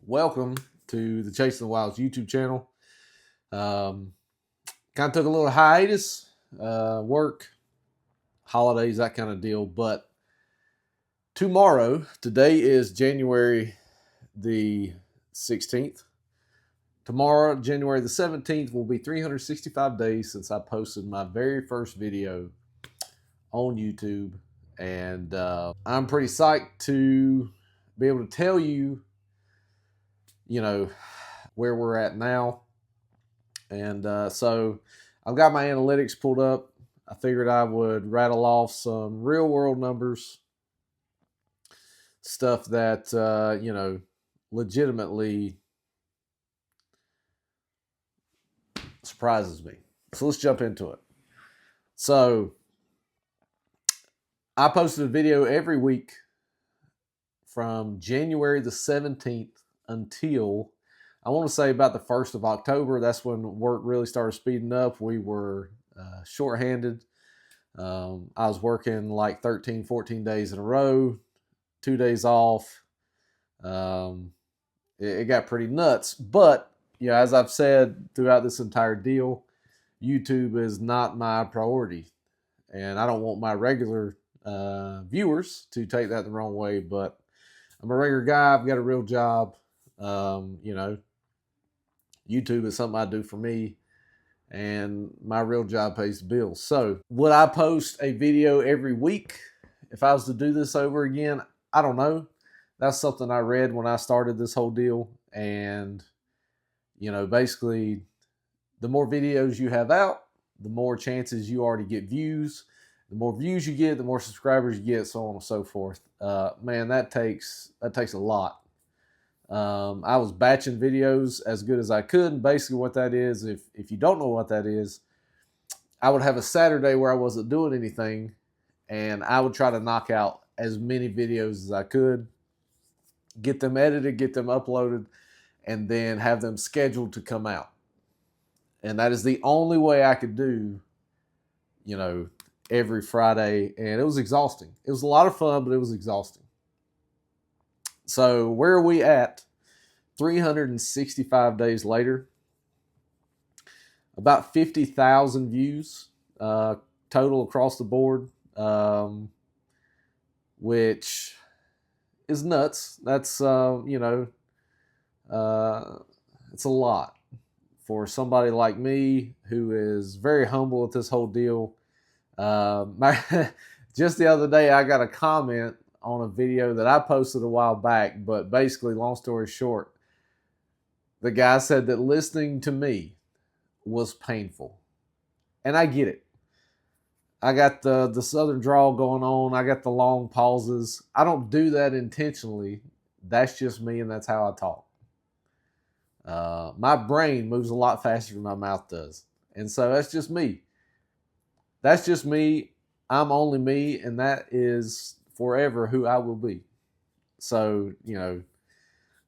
Welcome to the Chasingthewildz YouTube channel. Kind of took a little hiatus, work, holidays, that kind of deal. But today is January the 16th. Tomorrow, January the 17th, will be 365 days since I posted my very first video on YouTube. And I'm pretty psyched to be able to tell you, where we're at now. And so I've got my analytics pulled up. I figured I would rattle off some real world numbers, stuff that, legitimately surprises me. So let's jump into it. So I posted a video every week from January the 17th until I want to say about the 1st of October. That's when work really started speeding up. We were shorthanded. I was working like 13, 14 days in a row, 2 days off. It got pretty nuts. But, as I've said throughout this entire deal, YouTube is not my priority. And I don't want my regular viewers to take that the wrong way. But I'm a regular guy. I've got a real job. YouTube is something I do for me, and my real job pays the bills. So would I post a video every week if I was to do this over again? I don't know. That's something I read when I started this whole deal. And, basically the more videos you have out, the more chances you are to get views. The more views you get, the more subscribers you get, so on and so forth. Man, that takes a lot. I was batching videos as good as I could. And basically what that is, if you don't know what that is, I would have a Saturday where I wasn't doing anything, and I would try to knock out as many videos as I could, get them edited, get them uploaded, and then have them scheduled to come out. And that is the only way I could do, every Friday. And it was exhausting. It was a lot of fun, but it was exhausting. So where are we at 365 days later? About 50,000 views total across the board, which is nuts. That's, it's a lot for somebody like me who is very humble at this whole deal. Just the other day, I got a comment on a video that I posted a while back, but basically, long story short, the guy said that listening to me was painful. And I get it. I got the southern drawl going on. I got the long pauses. I don't do that intentionally. That's just me, and that's how I talk. My brain moves a lot faster than my mouth does. And so that's just me. That's just me. I'm only me, and that is forever who I will be. So, I'm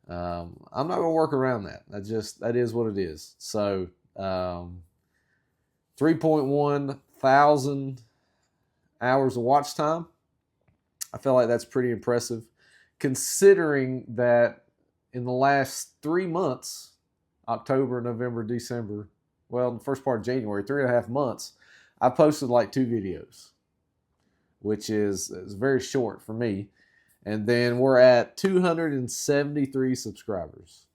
not going to work around that. That is what it is. So, 3.1 thousand hours of watch time. I feel like that's pretty impressive, considering that in the last 3 months, October, November, December, well, the first part of January, 3.5 months, I posted like 2 videos, which is very short for me. And then we're at 273 subscribers.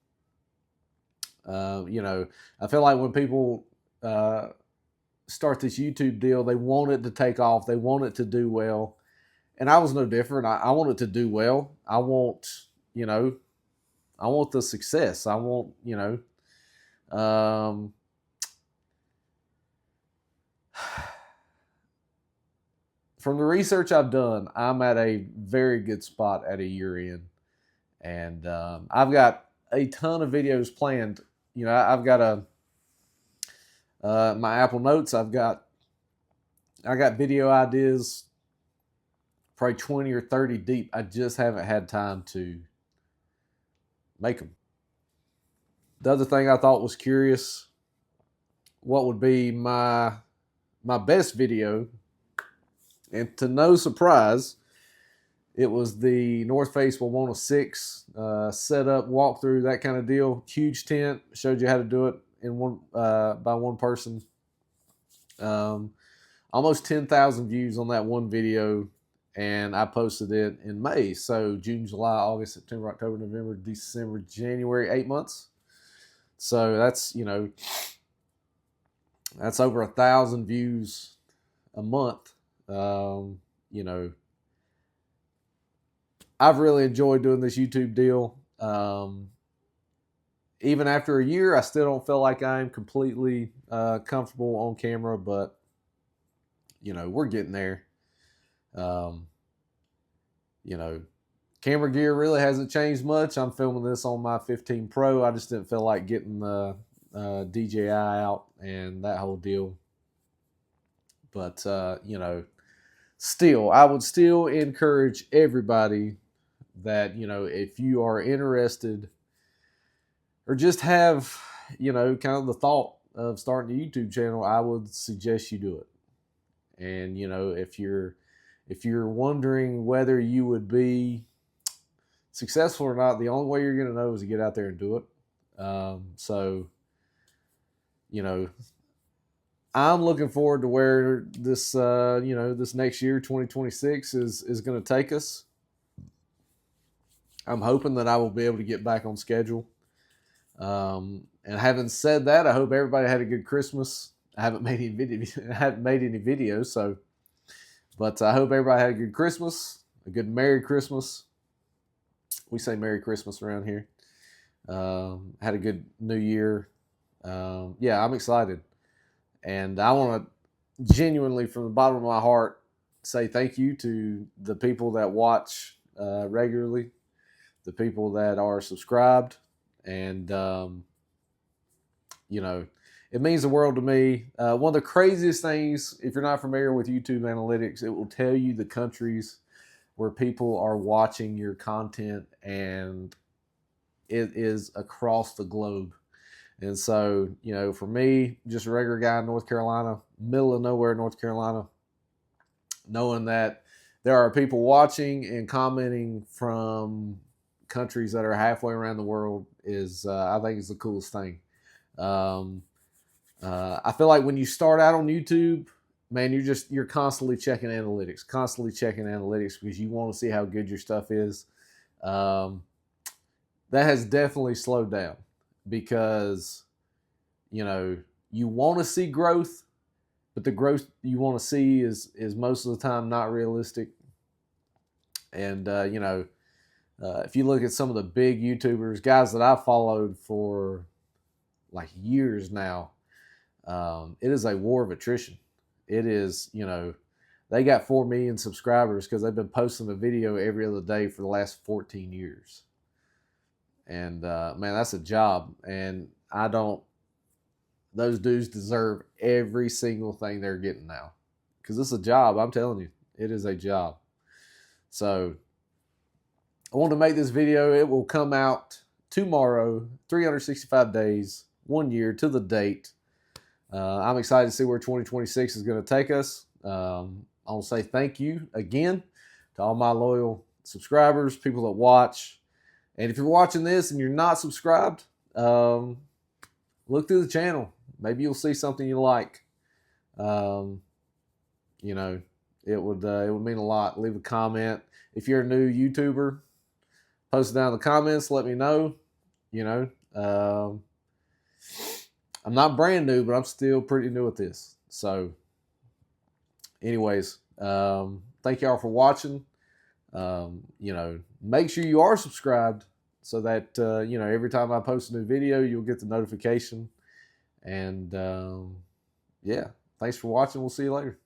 I feel like when people start this YouTube deal, they want it to take off. They want it to do well. And I was no different. I want it to do well. I want the success. I want, from the research I've done, I'm at a very good spot at a year in. And I've got a ton of videos planned. I've got my Apple Notes. I got video ideas, probably 20 or 30 deep. I just haven't had time to make them. The other thing I thought was curious, what would be my best video? And to no surprise, It was the North Face Wawona 6 setup, walkthrough, that kind of deal. Huge tent. Showed you how to do it in one by one person. Almost 10,000 views on that one video, and I posted it in May. So June, July, August, September, October, November, December, January, 8 months. So that's, you know, that's over 1,000 views a month. You know, I've really enjoyed doing this YouTube deal. Even after a year, I still don't feel like I'm completely comfortable on camera, but you know, we're getting there. You know, camera gear really hasn't changed much. I'm filming this on my 15 Pro. I just didn't feel like getting the DJI out and that whole deal. But, you know, still, I would still encourage everybody that, you know, if you are interested or just have, you know, kind of the thought of starting a YouTube channel, I would suggest you do it. And, you know, if you're wondering whether you would be successful or not, the only way you're going to know is to get out there and do it. So, you know, I'm looking forward to where this, you know, this next year, 2026, is going to take us. I'm hoping that I will be able to get back on schedule. And having said that, I hope everybody had a good Christmas. I haven't made any videos, so, but I hope everybody had a good Christmas, a good Merry Christmas. We say Merry Christmas around here. Had a good New Year. Yeah, I'm excited. And I want to genuinely, from the bottom of my heart, say thank you to the people that watch regularly, the people that are subscribed, and, you know, it means the world to me. One of the craziest things, if you're not familiar with YouTube analytics, it will tell you the countries where people are watching your content, and it is across the globe. And so, you know, for me, just a regular guy in North Carolina, middle of nowhere, North Carolina, knowing that there are people watching and commenting from countries that are halfway around the world is, I think, is the coolest thing. I feel like when you start out on YouTube, man, you're constantly checking analytics, because you want to see how good your stuff is. That has definitely slowed down, because, you know, you want to see growth, but the growth you want to see is most of the time not realistic. And, you know, if you look at some of the big YouTubers, guys that I've followed for like years now, it is a war of attrition. It is, you know, they got 4 million subscribers because they've been posting a video every other day for the last 14 years. And, man, that's a job. And those dudes deserve every single thing they're getting now, because it's a job. I'm telling you, it is a job. So I want to make this video. It will come out tomorrow, 365 days, 1 year to the date. I'm excited to see where 2026 is going to take us. I want to say thank you again to all my loyal subscribers, people that watch. And if you're watching this and you're not subscribed, look through the channel. Maybe you'll see something you like. You know, it would mean a lot. Leave a comment. If you're a new YouTuber, post it down in the comments. Let me know. You know, I'm not brand new, but I'm still pretty new at this. So, anyways, thank y'all for watching. You know, make sure you are subscribed so that, you know, every time I post a new video, you'll get the notification. And, yeah, thanks for watching. We'll see you later.